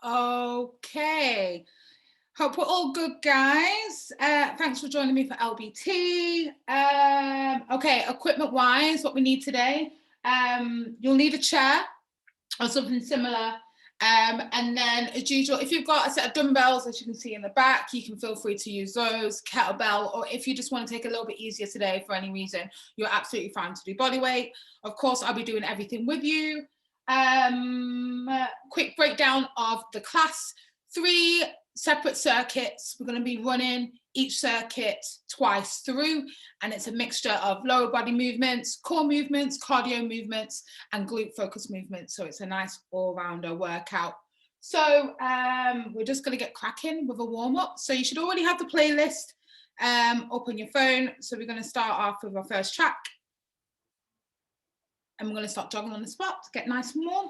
Okay. Hope we're all good, guys. Thanks for joining me for LBT. Okay, equipment-wise, what we need today, you'll need a chair or something similar. And then, as usual, if you've got a set of dumbbells, as you can see in the back, you can feel free to use those, kettlebell, or if you just want to take a little bit easier today for any reason, you're absolutely fine to do body weight. Of course, I'll be doing everything with you. Quick breakdown of the class. 3 separate circuits. We're going to be running each circuit twice through, and it's a mixture of lower body movements, core movements, cardio movements, and glute focus movements. So it's a nice all-rounder workout. So we're just going to get cracking with a warm-up. So you should already have the playlist up on your phone. So we're going to start off with our first track, and we're going to start jogging on the spot to get nice and warm.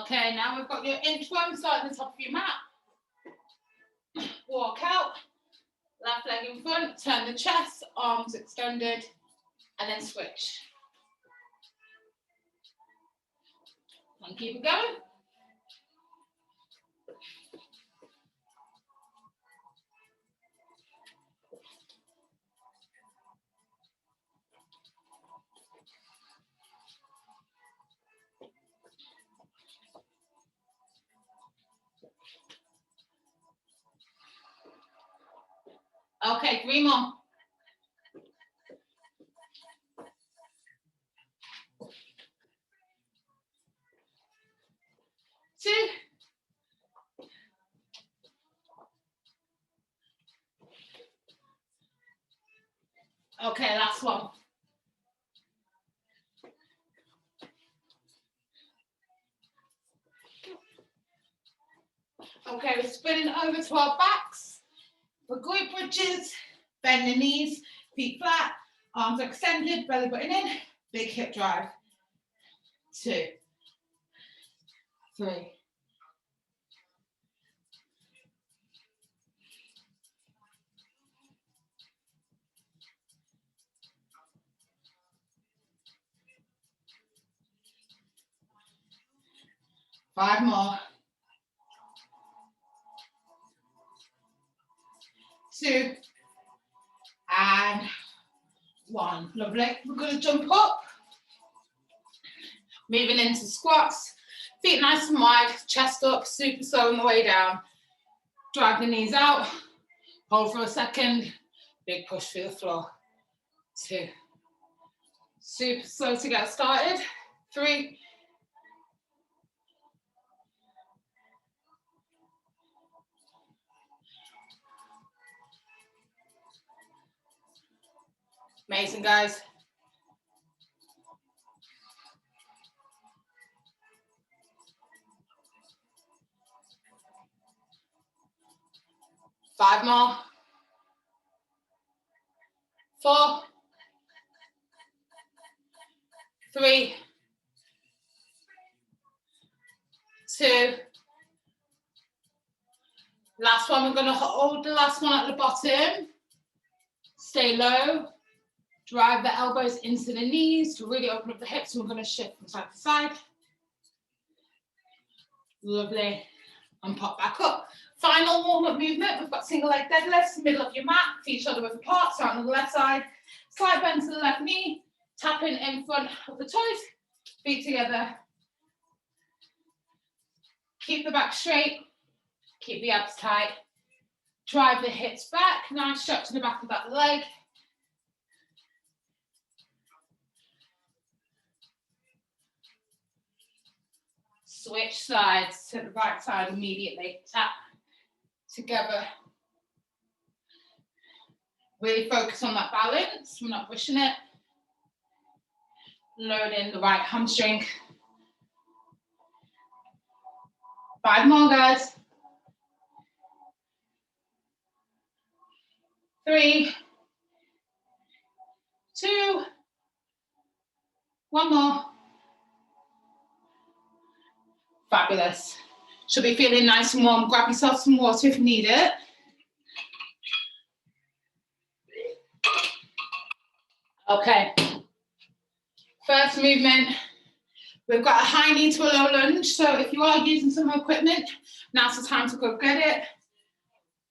Okay, now we've got your inchworm starting at the top of your mat. Walk out, left leg in front, turn the chest, arms extended, and then switch. And keep it going. Okay, 3 more. Two. Okay, last one. Okay, we're spinning over to our backs. For glute bridges, bend the knees, feet flat, arms extended, belly button in, big hip drive. 2, 3. 5 more. 2 and 1. Lovely. We're going to jump up. Moving into squats. Feet nice and wide, chest up, super slow on the way down. Drive the knees out. Hold for a second. Big push through the floor. 2. Super slow to get started. 3. Amazing, guys. 5 more. 4. 3. 2. Last one, we're going to hold the last one at the bottom. Stay low. Drive the elbows into the knees to really open up the hips. We're going to shift from side to side. Lovely. And pop back up. Final warm-up movement. We've got single leg deadlifts, middle of your mat, feet shoulder width apart, start on the left side. Slight bend to the left knee, tapping in front of the toes, feet together. Keep the back straight, keep the abs tight. Drive the hips back, nice stretch to the back of that leg. Switch sides to the right side immediately. Tap together. Really focus on that balance. We're not pushing it. Load in the right hamstring. 5 more, guys. 3, 2. One more. Fabulous. Should be feeling nice and warm. Grab yourself some water if you need it. Okay. First movement. We've got a high knee to a low lunge. So if you are using some equipment, now's the time to go get it.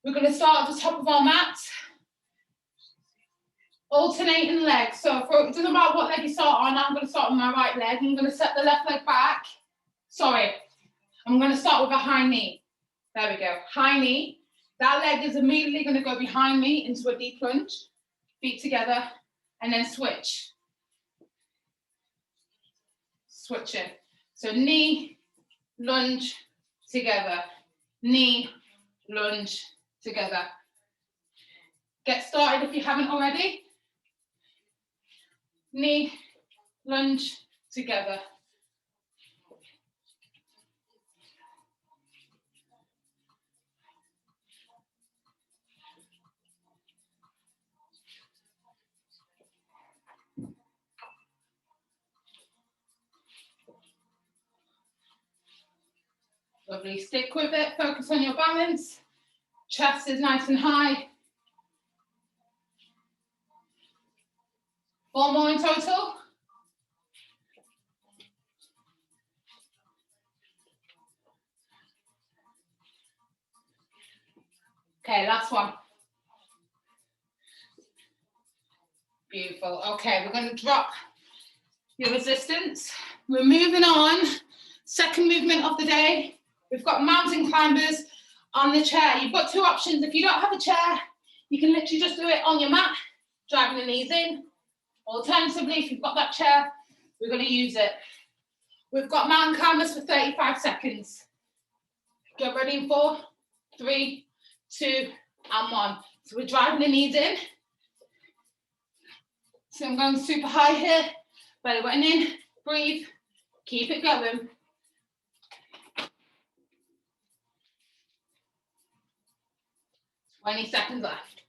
We're going to start at the top of our mat. Alternating legs. So it doesn't matter what leg you start on. I'm going to start on my right leg. I'm going to set the left leg back. Sorry. I'm going to start with a high knee. There we go. High knee. That leg is immediately going to go behind me into a deep lunge. Feet together. And then switch. Switch it. So knee, lunge, together. Knee, lunge, together. Get started if you haven't already. Knee, lunge, together. Lovely, stick with it, focus on your balance. Chest is nice and high. 4 more in total. Okay, last one. Beautiful. Okay, we're going to drop your resistance. We're moving on. Second movement of the day. We've got mountain climbers on the chair. You've got 2 options. If you don't have a chair, you can literally just do it on your mat, driving the knees in. Alternatively, if you've got that chair, we're going to use it. We've got mountain climbers for 35 seconds. Get ready in 4, 3, 2, and 1. So we're driving the knees in. So I'm going super high here. Belly button in, breathe, keep it going. Twenty seconds left.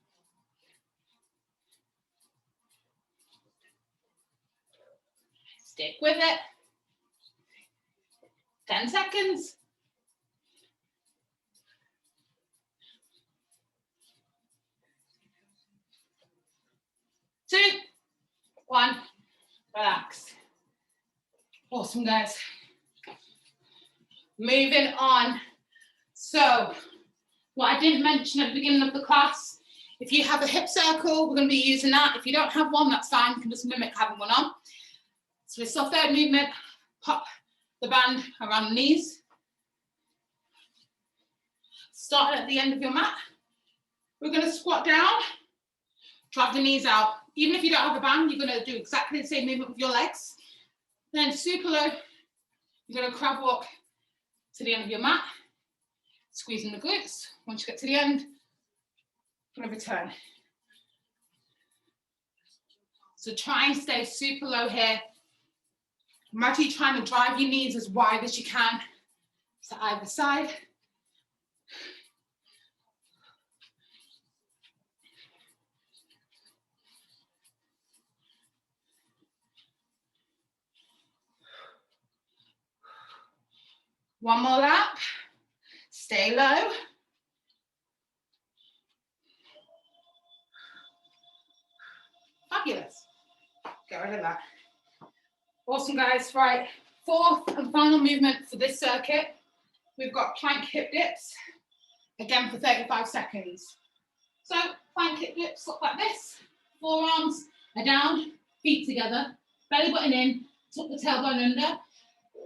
Stick with it. 10 seconds. 2, 1, relax. Awesome, guys. Moving on. So, what I didn't mention at the beginning of the class, if you have a hip circle, we're going to be using that. If you don't have one, that's fine. You can just mimic having one on. So it's our third movement. Pop the band around the knees. Start at the end of your mat. We're going to squat down, drive the knees out. Even if you don't have a band, you're going to do exactly the same movement with your legs. Then super low, you're going to crab walk to the end of your mat, squeezing the glutes. Once you get to the end, you're going to return. So try and stay super low here. Imagine you're trying to drive your knees as wide as you can to either side. One more lap. Stay low. Fabulous. Get rid of that. Awesome, guys. Right. 4th and final movement for this circuit. We've got plank hip dips. Again for 35 seconds. So plank hip dips look like this. Forearms are down, feet together, belly button in, tuck the tailbone under,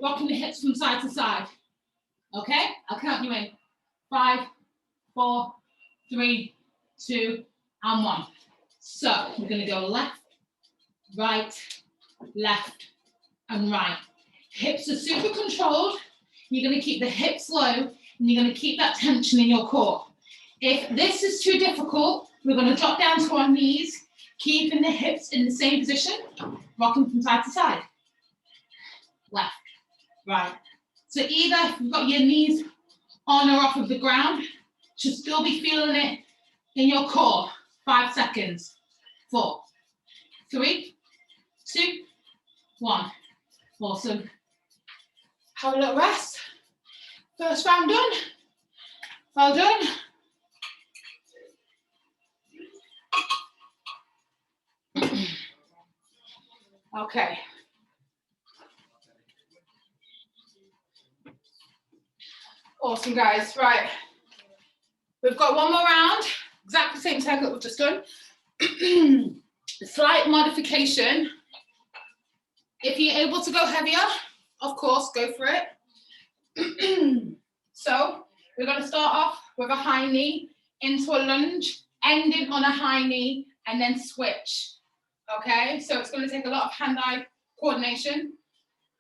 rocking the hips from side to side. Okay, I'll count you in. 5, 4, 3, 2, and 1. So we're going to go left, right, left, and right. Hips are super controlled. You're going to keep the hips low, and you're going to keep that tension in your core. If this is too difficult, we're going to drop down to our knees, keeping the hips in the same position, rocking from side to side. Left, right. So either if you've got your knees on or off of the ground, should still be feeling it in your core. 5 seconds. 4, 3, 2, 1. Awesome. Have a little rest. First round done. Well done. Okay. Awesome, guys. Right. We've got one more round. Exactly the same cycle that we've just done. Slight modification. If you're able to go heavier, of course, go for it. So we're going to start off with a high knee into a lunge, ending on a high knee, and then switch. Okay, so it's going to take a lot of hand-eye coordination.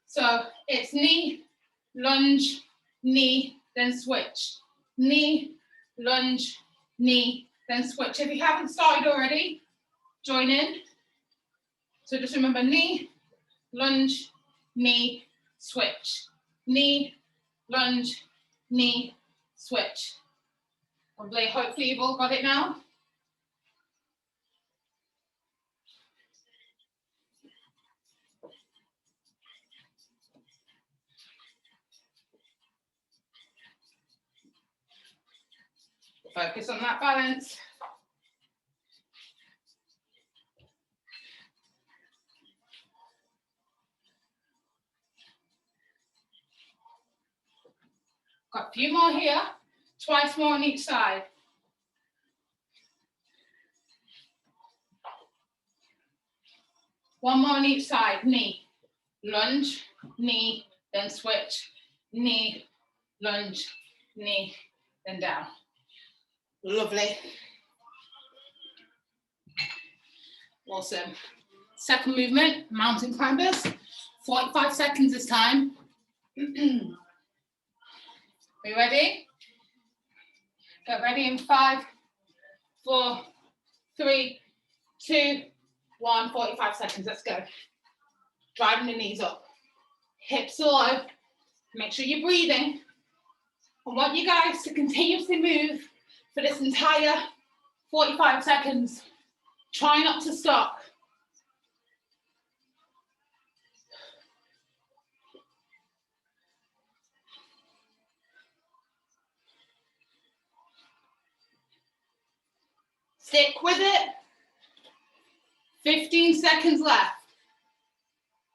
So it's knee, lunge, knee, then switch. Knee, lunge, knee, then switch. If you haven't started already, join in. So just remember knee, lunge, knee, switch. Knee, lunge, knee, switch. Hopefully you've all got it now. Focus on that balance. Got a few more here, twice more on each side. One more on each side, knee, lunge, knee, then switch, knee, lunge, knee, then down. Lovely. Awesome. Second movement, mountain climbers, 45 seconds this time. Are you ready? Get ready in 5, 4, 3, 2, 1, 45 seconds, let's go. Driving the knees up, hips are low, make sure you're breathing. I want you guys to continuously move for this entire 45 seconds. Try not to stop. Stick with it. 15 seconds left.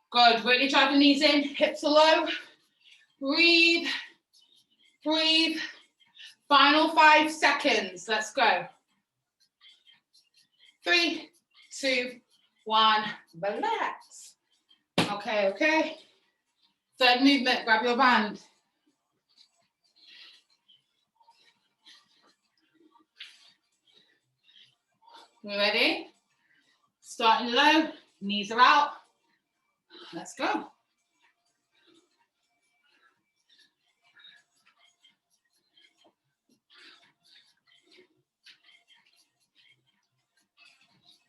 Good, really drive the knees in, hips are low. Breathe, breathe. Final 5 seconds, let's go. 3, 2, 1, relax. Okay, okay. Third movement, grab your band. You ready? Starting low, knees are out. Let's go.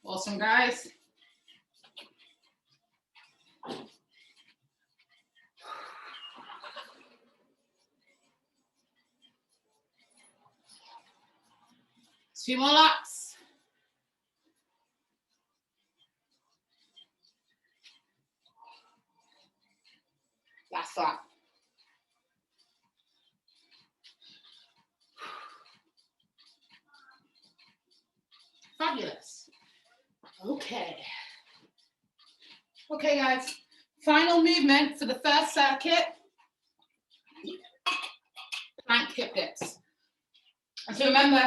Awesome, guys. Two more laps. Last lap. Fabulous. Okay. Okay, guys. Final movement for the first circuit. Plank hip dips. And so remember,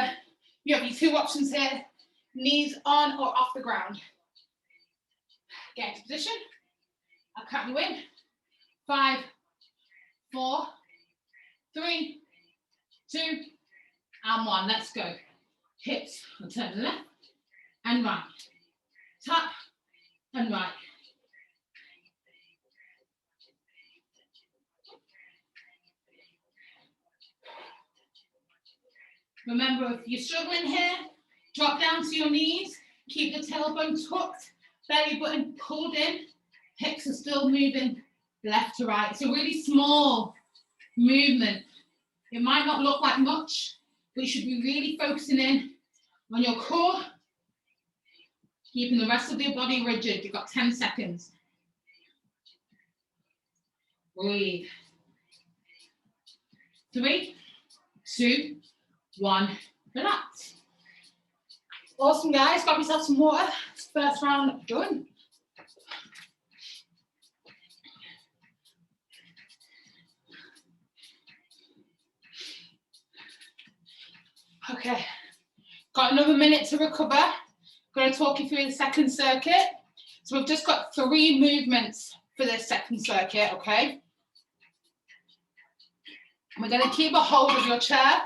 you have your two options here. Knees on or off the ground. Get into position. I'll count you in. 5, 4, 3, 2, and 1. Let's go. Hips will turn left and right. Tap and right. Remember, if you're struggling here, drop down to your knees. Keep the tailbone tucked, belly button pulled in. Hips are still moving left to right. It's a really small movement. It might not look like much, but you should be really focusing in on your core Keeping the rest of your body rigid. You've got 10 seconds. Breathe. 3, 2, 1. Relax. Awesome, guys. Grab yourself some water. First round done. Okay. Got another minute to recover. I'm going to talk you through the second circuit. So we've just got 3 movements for this second circuit, okay? We're going to keep a hold of your chair.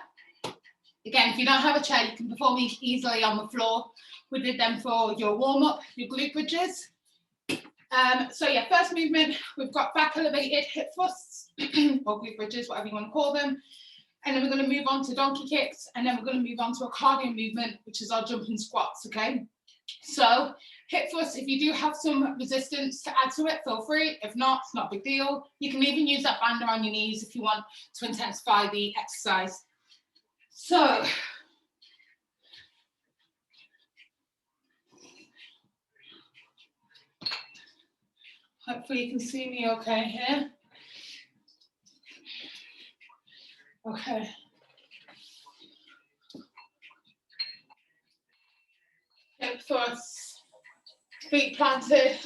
Again, if you don't have a chair, you can perform these easily on the floor. We did them for your warm-up, your glute bridges. So yeah, first movement, we've got back elevated hip thrusts, or glute bridges, whatever you want to call them. And then we're going to move on to donkey kicks, and then we're going to move on to a cardio movement, which is our jumping squats, okay? So hip thrusts, if you do have some resistance to add to it, feel free. If not, it's not a big deal. You can even use that band around your knees if you want to intensify the exercise. So hopefully you can see me okay here. Okay. Hip thrusts, feet planted,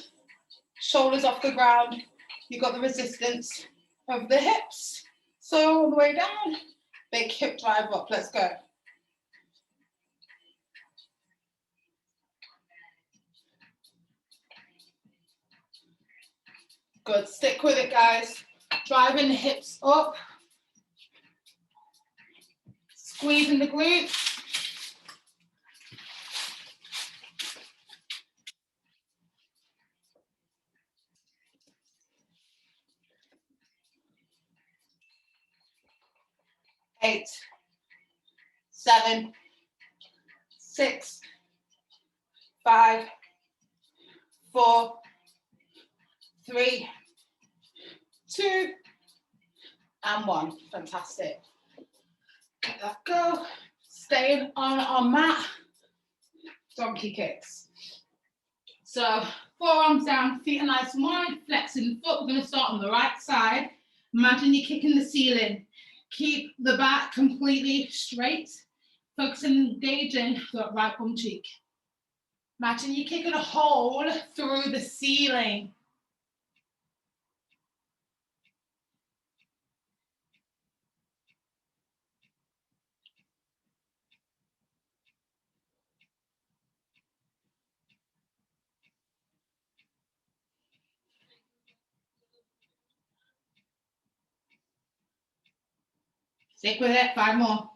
shoulders off the ground. You've got the resistance of the hips. So all the way down, big hip drive up. Let's go. Good. Stick with it, guys. Driving the hips up. Squeezing the glutes. Eight, 7, 6, 5, 4, 3, 2, and 1. Fantastic. Let that go. Staying on our mat. Donkey kicks. So forearms down, feet are nice and wide, flexing the foot. We're going to start on the right side. Imagine you're kicking the ceiling. Keep the back completely straight. Focus on engaging that right bum cheek. Imagine you're kicking a hole through the ceiling. Stick with it, 5 more.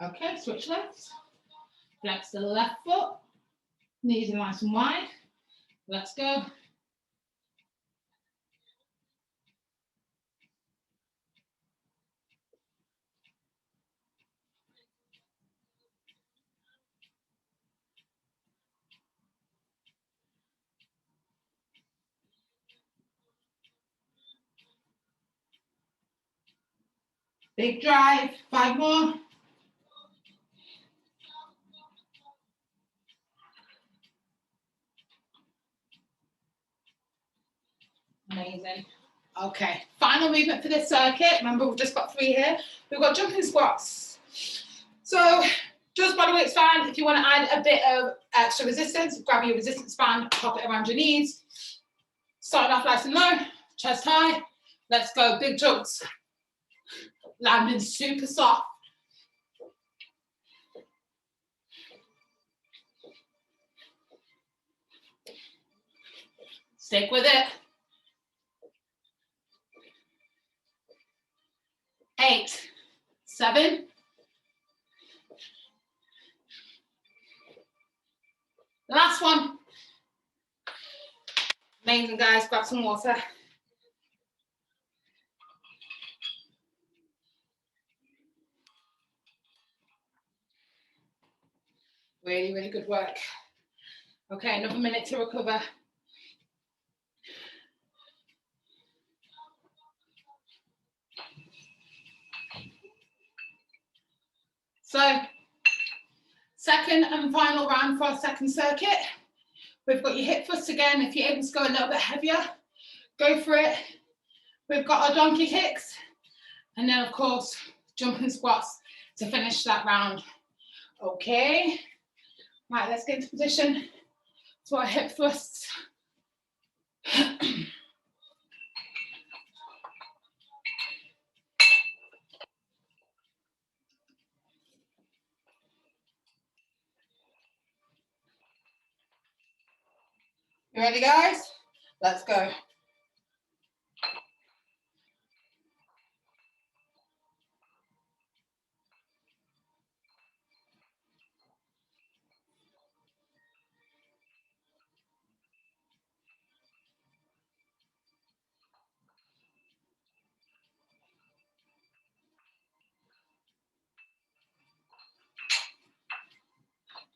Okay, switch legs. Flex the left foot. Knees are nice and wide. Let's go. Big drive, 5 more. Amazing. Okay, final movement for this circuit. Remember, we've just got 3 here. We've got jumping squats. So just bodyweight span. If you want to add a bit of extra resistance, grab your resistance band, pop it around your knees. Starting off nice and low, chest high. Let's go, big jumps. Landing super soft. Stick with it. 8, 7. Last one. Amazing, guys. Grab some water. Really, really good work. Okay, another minute to recover. So second and final round for our second circuit. We've got your hip thrusts again. If you're able to go a little bit heavier, go for it. We've got our donkey kicks. And then, of course, jumping squats to finish that round. Okay. Right, let's get into position. So our hip thrusts. You ready, guys? Let's go.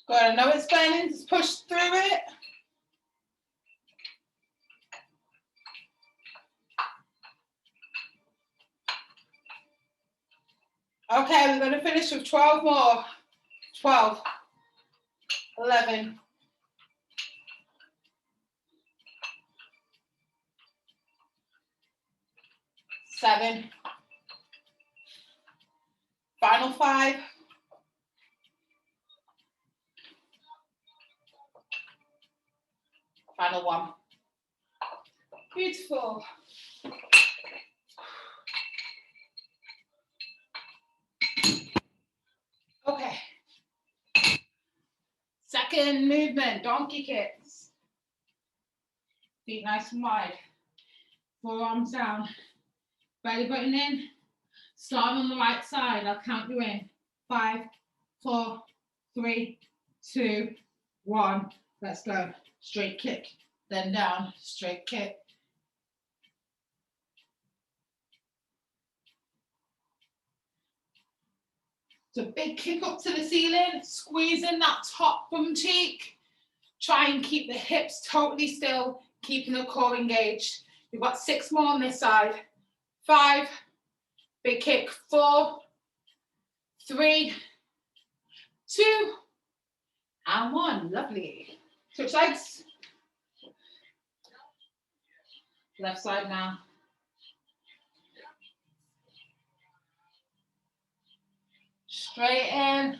Good, I know it's burning, just push through it. Okay, we're going to finish with 12 more. 12, 11, 7, final 5, final 1. Beautiful. Okay. Second movement, donkey kicks. Feet nice and wide. Forearms down. Belly button in. Start on the right side. I'll count you in. 5, 4, 3, 2, 1. Let's go. Straight kick. Then down. Straight kick. So big kick up to the ceiling. Squeeze in that top bum cheek. Try and keep the hips totally still. Keeping the core engaged. You've got 6 more on this side. 5. Big kick. 4, 3, 2, and 1. Lovely. Switch legs. Left side now. Straight in.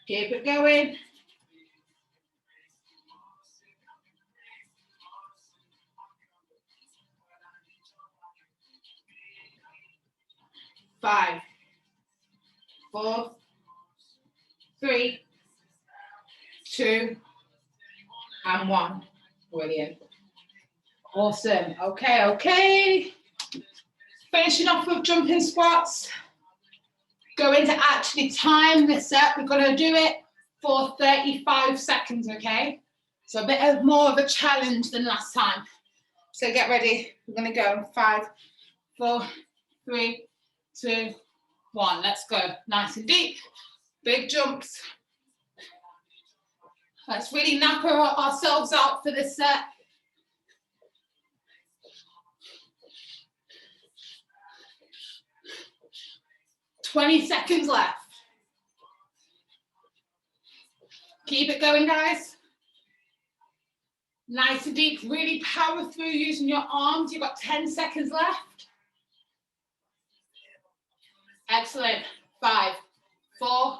Keep it going. Five, 4, 3, 2, and 1. Brilliant. Awesome. Okay, okay. Finishing off with jumping squats. Going to actually time this set. We're going to do it for 35 seconds, okay? So a bit more of a challenge than last time. So get ready. We're going to go. 5, 4, 3, 2, 1. Let's go. Nice and deep. Big jumps. Let's really knock ourselves out for this set. "20 seconds left. Keep it going, guys. Nice and deep. Really power through using your arms. You've got 10 seconds left. Excellent. 5, 4,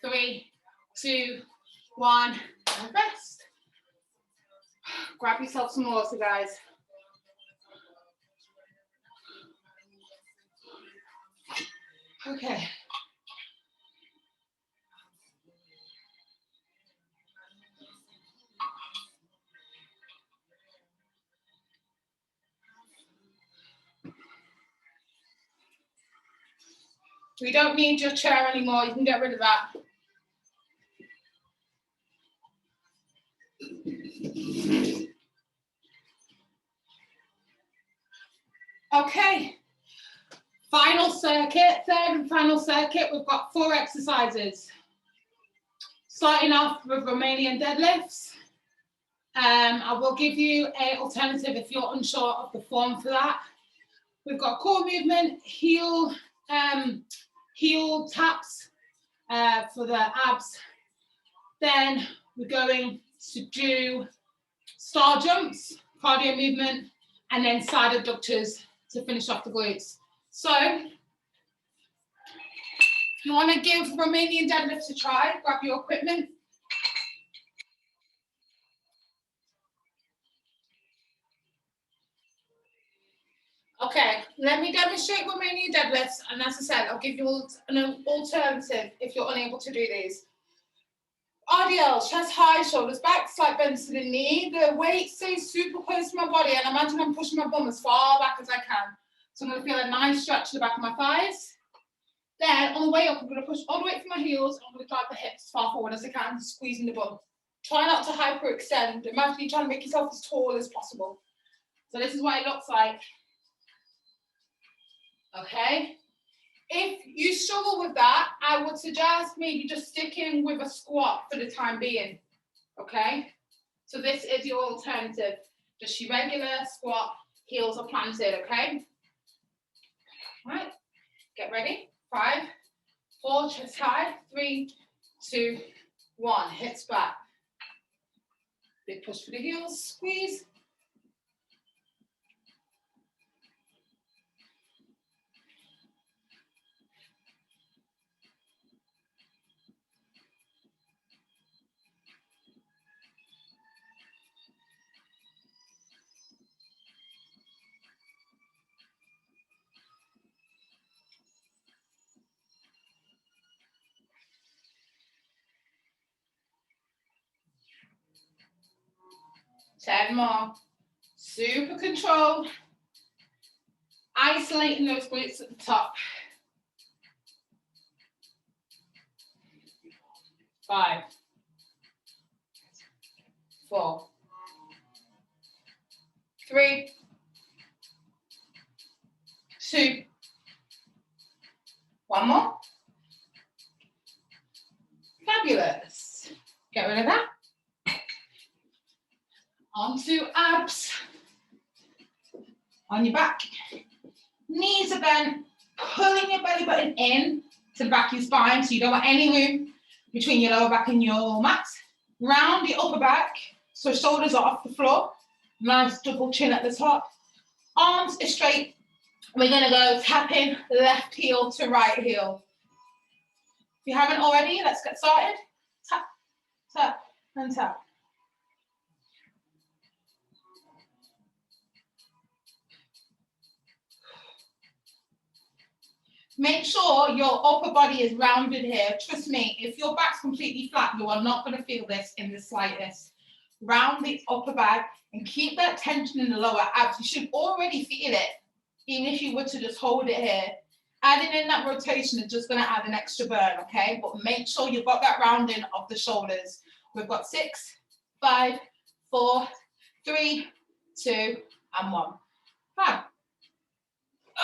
3, 2, 1. And rest. Grab yourself some water, guys. Okay. We don't need your chair anymore. You can get rid of that. Okay. Final circuit, third and final circuit. We've got 4 exercises. Starting off with Romanian deadlifts. I will give you an alternative if you're unsure of the form for that. We've got core movement, heel taps for the abs. Then we're going to do star jumps, cardio movement, and then side abductors to finish off the glutes. So, if you want to give Romanian deadlifts a try, grab your equipment. Okay, let me demonstrate Romanian deadlifts, and as I said, I'll give you an alternative if you're unable to do these. RDL, chest high, shoulders back, slight bend to the knee. The weight stays super close to my body, and imagine I'm pushing my bum as far back as I can. So I'm going to feel a nice stretch to the back of my thighs. Then on the way up, I'm going to push all the way from my heels, and I'm going to drive the hips as far forward as I can, squeezing the bum. Try not to hyperextend. Imagine you're trying to make yourself as tall as possible. So this is what it looks like. Okay. If you struggle with that, I would suggest maybe just sticking with a squat for the time being. Okay. So this is your alternative. Just your regular squat, heels are planted. Okay. All right. Get ready. 5, 4, chest high. 3, 2, 1. Hips back. Big push for the heels. Squeeze. Ten more. Super control. Isolating those glutes at the top. 5, 4, 3, 2, 1 more. Fabulous. Get rid of that. Onto abs. On your back. Knees are bent. Pulling your belly button in to the back of your spine so you don't want any room between your lower back and your mat. Round your upper back so shoulders are off the floor. Nice double chin at the top. Arms are straight. We're going to go tapping left heel to right heel. If you haven't already, let's get started. Tap, tap, and tap. Make sure your upper body is rounded here. Trust me, if your back's completely flat, you are not going to feel this in the slightest. Round the upper back and keep that tension in the lower abs. You should already feel it, even if you were to just hold it here. Adding in that rotation is just going to add an extra burn, okay? But make sure you've got that rounding of the shoulders. We've got 6, 5, 4, 3, 2, and 1. Fab.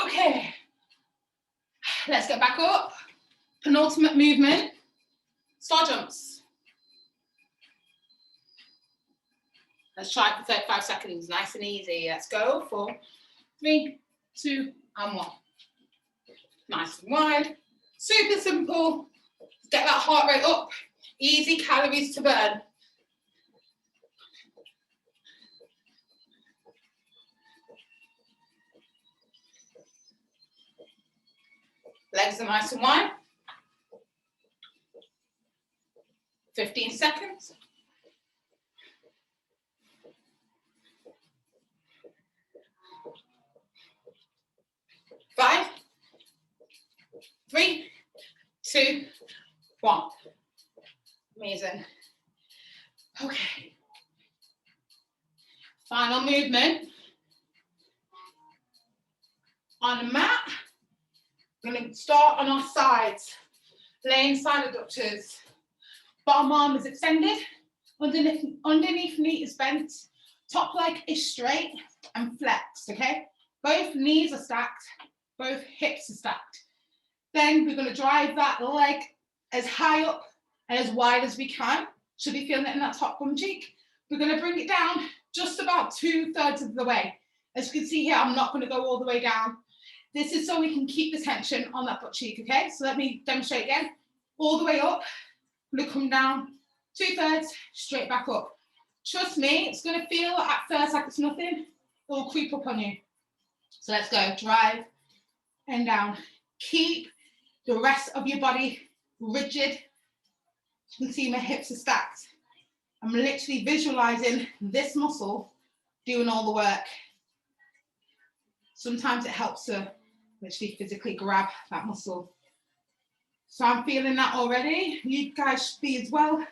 Okay. Let's get back up. Penultimate movement, star jumps. Let's try it for 35 seconds, nice and easy. Let's go for 3, 2, and 1. Nice and wide, super simple. Get that heart rate up, easy calories to burn. Legs are nice and wide. 15 seconds. 5, 3, 2, 1. Amazing. Okay. Final movement. On the mat, we're going to start on our sides. Laying side adductors. Bottom arm is extended. Underneath knee is bent. Top leg is straight and flexed, okay? Both knees are stacked, both hips are stacked. Then we're going to drive that leg as high up and as wide as we can. Should be feeling it in that top bum cheek. We're going to bring it down just about 2/3 of the way. As you can see here, I'm not going to go all the way down. This is so we can keep the tension on that butt cheek, okay? So let me demonstrate again. All the way up, I'm going to come down 2/3, straight back up. Trust me, it's going to feel at first like it's nothing. It will creep up on you. So let's go, drive and down. Keep the rest of your body rigid. You can see my hips are stacked. I'm literally visualizing this muscle doing all the work. Sometimes it helps to literally physically grab that muscle. So I'm feeling that already. You guys should be as well.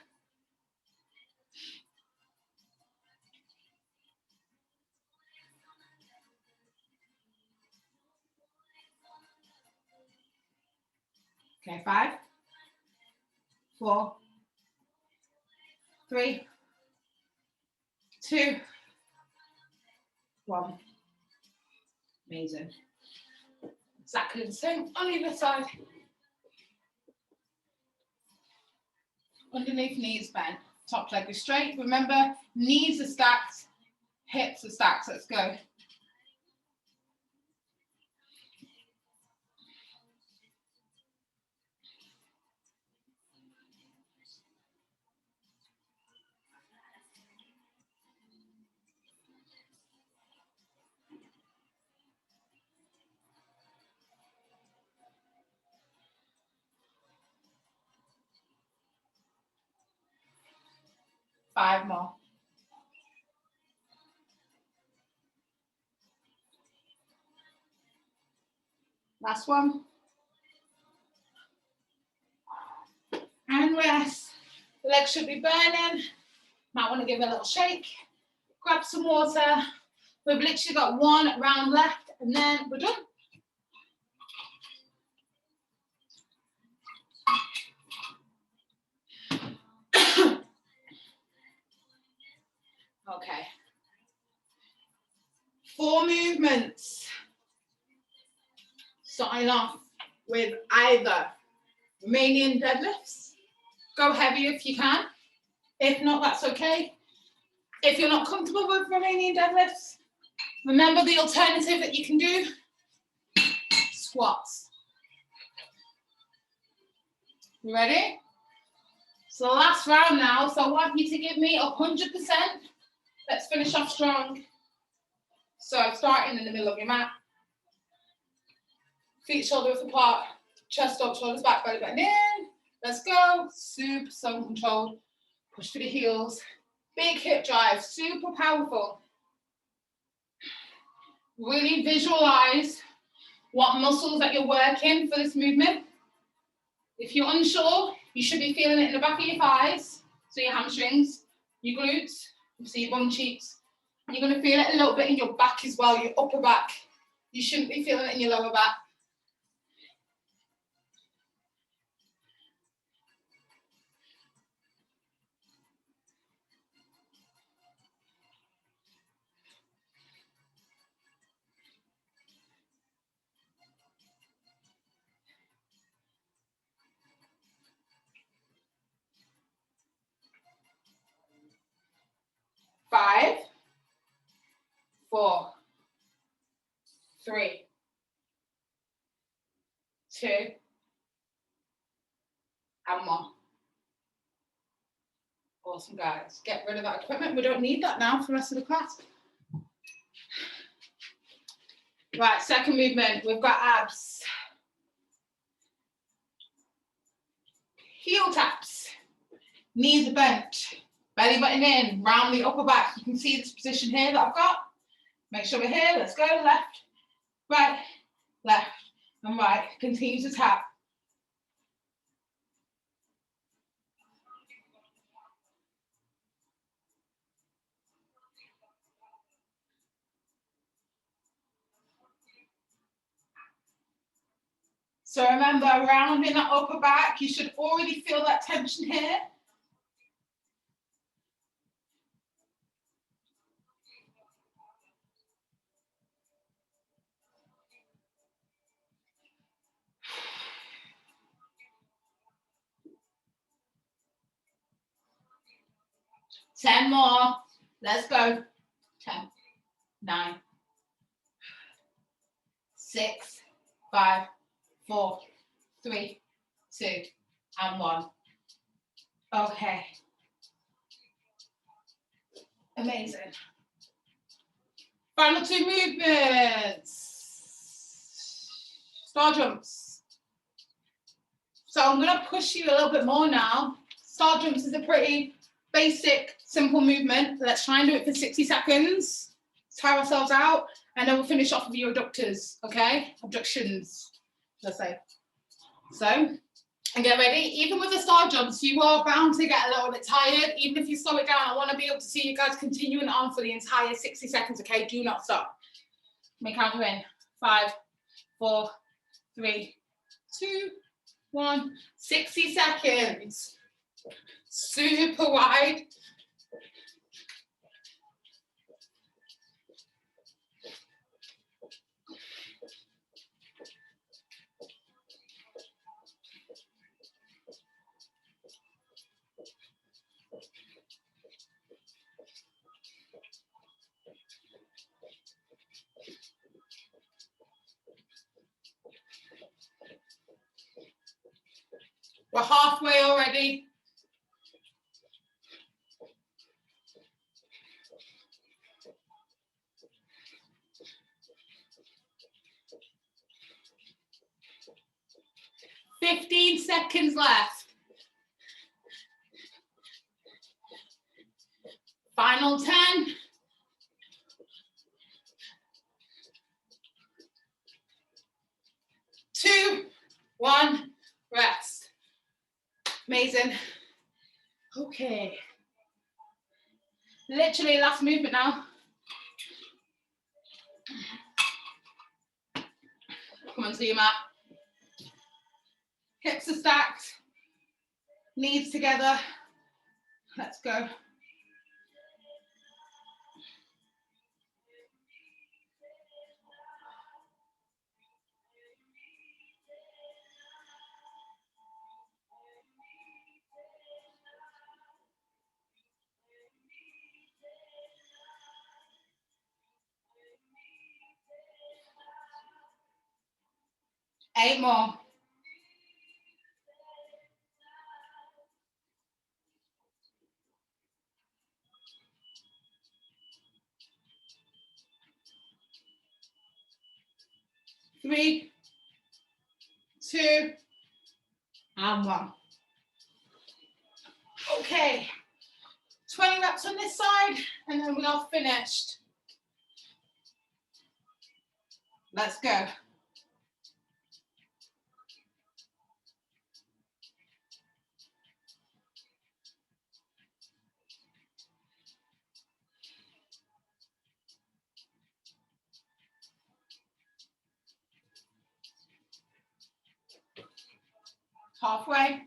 Okay, 5, 4, 3, 2, 1. Amazing. Exactly the same on the other side. Underneath knees bent, top leg is straight. Remember, knees are stacked, hips are stacked. Let's go. Five more. Last one. And rest. The legs should be burning. Might want to give it a little shake. Grab some water. We've literally got one round left and then we're done. Okay. 4 movements. Starting off with either Romanian deadlifts. Go heavy if you can. If not, that's okay. If you're not comfortable with Romanian deadlifts, remember the alternative that you can do, squats. You ready? So last round now, so I want you to give me 100%. Let's finish off strong. So starting in the middle of your mat. Feet shoulder width apart, chest up, shoulders back, belly button in. Let's go. Super sun controlled. Push through the heels. Big hip drive, super powerful. Really visualize what muscles that you're working for this movement. If you're unsure, you should be feeling it in the back of your thighs, so your hamstrings, your glutes, your bum cheeks. You're going to feel it a little bit in your back as well, your upper back. You shouldn't be feeling it in your lower back. Five, 4, 3, 2, and 1. Awesome, guys. Get rid of that equipment. We don't need that now for the rest of the class. Right, second movement. We've got abs. Heel taps. Knees are bent. Belly button in. Round the upper back. You can see this position here that I've got. Make sure we're here. Let's go. Left, right, left, and right. Continue to tap. So remember, rounding that upper back, you should already feel that tension here. 10 more. Let's go. 10, 9, 6, 5, 4, 3, 2, and 1. Okay. Amazing. Final 2 movements. Star jumps. So I'm going to push you a little bit more now. Star jumps is a pretty basic, simple movement. Let's try and do it for 60 seconds. Tire ourselves out, and then we'll finish off with your abductors, okay? Abductions, let's say. So, and get ready. Even with the star jumps, you are bound to get a little bit tired. Even if you slow it down, I want to be able to see you guys continuing on for the entire 60 seconds, okay? Do not stop. Let me count you in. 5, 4, 3, 2, 1. 60 seconds. Super wide. We're halfway already. "15 seconds left. Final 10. 2, 1, rest. Amazing. Okay. Literally last movement now. Come onto your mat. Hips are stacked. Knees together. Let's go. Eight more. Three, 2, and 1. Okay. 20 reps on this side, and then we are finished. Let's go. Halfway.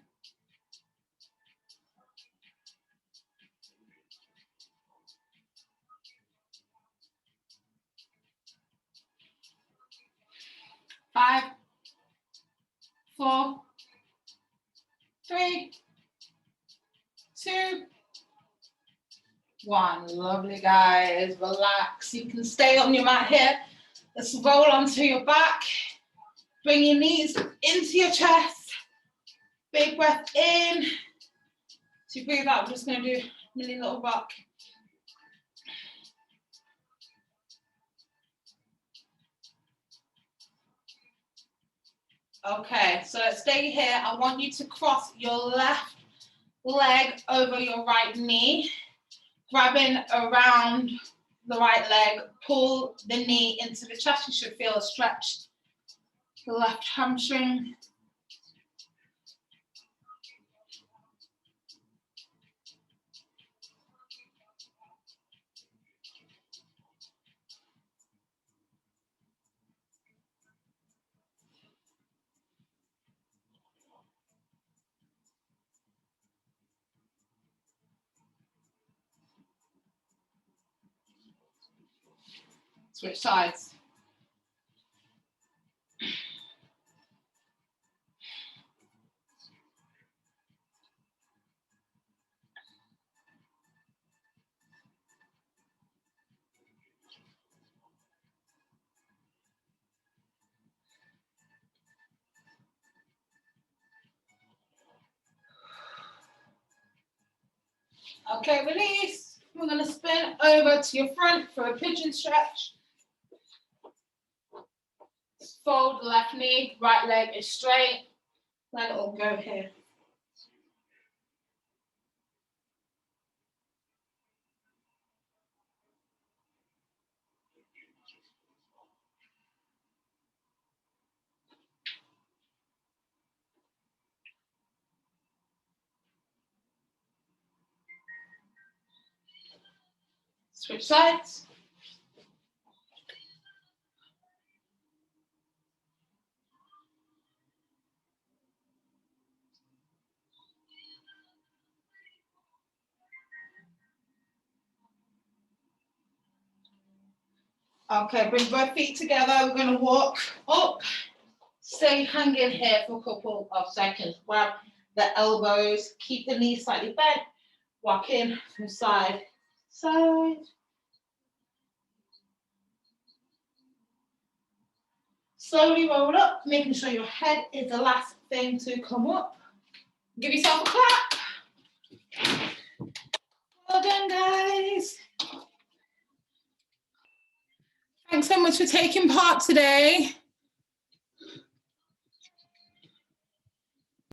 5, 4, 3, 2, 1. Lovely, guys. Relax. You can stay on your mat here. Let's roll onto your back. Bring your knees into your chest. Big breath in. To breathe out, I'm just going to do a mini little rock. Okay, so let's stay here. I want you to cross your left leg over your right knee, grabbing around the right leg, pull the knee into the chest. You should feel a stretch. The left hamstring. Switch sides. Okay, release. We're going to spin over to your front for a pigeon stretch. Fold the left knee, right leg is straight. Let it all go here. Switch sides. Okay, bring both feet together. We're going to walk up. Stay hanging here for a couple of seconds. Grab the elbows. Keep the knees slightly bent. Walk in from side to side. Slowly roll up, making sure your head is the last thing to come up. Give yourself a clap. Well done, guys. Thanks so much for taking part today.